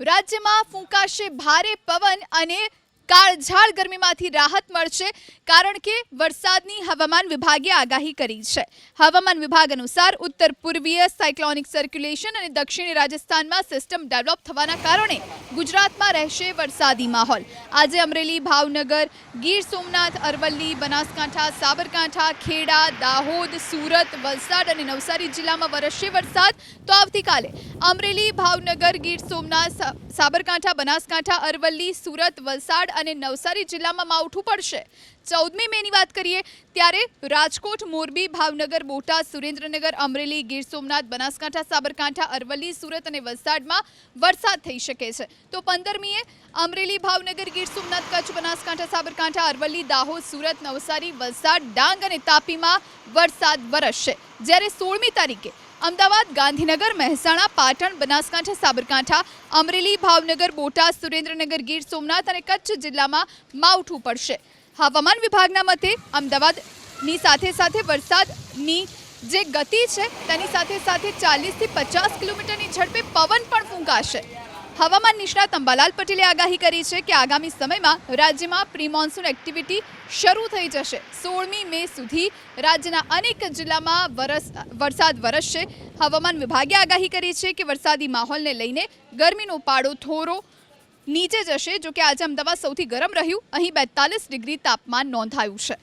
રાજ્યમાં ફૂંકાશે ભારે પવન અને કાળઝાળ ગરમીમાંથી રાહત મળશે કારણ કે વરસાદની હવામાન વિભાગે આગાહી કરી છે। હવામાન વિભાગ અનુસાર ઉત્તર પૂર્વીય સાયક્લોનિક સર્ક્યુલેશન અને દક્ષિણી રાજસ્થાનમાં સિસ્ટમ ડેવલપ થવાના કારણે ગુજરાતમાં રહેશે વરસાદી માહોલ। આજે અમરેલી, ભાવનગર, ગીર સોમનાથ, અરવલ્લી, બનાસકાંઠા, સાબરકાંઠા, ખેડા, દાહોદ, સુરત, વલસાડ અને નવસારી જિલ્લામાં વરસશે વરસાદ। તો આવતીકાલે અમરેલી, ભાવનગર, ગીર સોમનાથ, સાબરકાંઠા, બનાસકાંઠા, અરવલ્લી, સુરત, વલસાડ અને નવસારી જિલ્લામાં માવઠું પડશે। 14મી મેની વાત કરીએ ત્યારે રાજકોટ, મોરબી, ભાવનગર, બોટાદ, સુરેન્દ્રનગર, અમરેલી, ગીર સોમનાથ, બનાસકાંઠા, સાબરકાંઠા, અરવલ્લી, સુરત અને વલસાડમાં વરસાદ થઈ શકે છે। તો 15મીએ અમરેલી, ભાવનગર, ગીર સોમનાથ, કચ્છ, બનાસકાંઠા, સાબરકાંઠા, અરવલ્લી, દાહોદ, સુરત, નવસારી, વલસાડ, ડાંગ અને તાપીમાં વરસાદ વરસશે। જ્યારે 16મી તારીખે અમદાવાદ, ગાંધીનગર, મહેસાણા, પાટણ, બનાસકાંઠા, સાબરકાંઠા, અમરેલી, ભાવનગર, બોટાદ, સુરેન્દ્રનગર, ગીર સોમનાથ અને કચ્છ જિલ્લામાં માવઠું પડશે। હવામાન વિભાગના મતે અમદાવાદની સાથે સાથે વરસાદની જે ગતિ છે તેની સાથે સાથે 40થી 50 કિલોમીટરની ઝડપે પવન પણ ફૂંકાશે। હવામાન નિષ્ણાત અંબાલાલ પટેલે આગાહી કરી છે કે આગામી સમયમાં રાજ્યમાં પ્રી મોન્સૂન એક્ટિવિટી શરૂ થઈ જશે। 16મી મે સુધી રાજ્યના અનેક જિલ્લામાં વરસાદ વરસશે। હવામાન વિભાગે આગાહી કરી છે કે વરસાદી માહોલને લઈને ગરમીનો પાડો થોડો નીચે જશે। જો કે આજે અમદાવાદ સૌથી ગરમ રહ્યું, અહીં 42 ડિગ્રી તાપમાન નોંધાયું છે।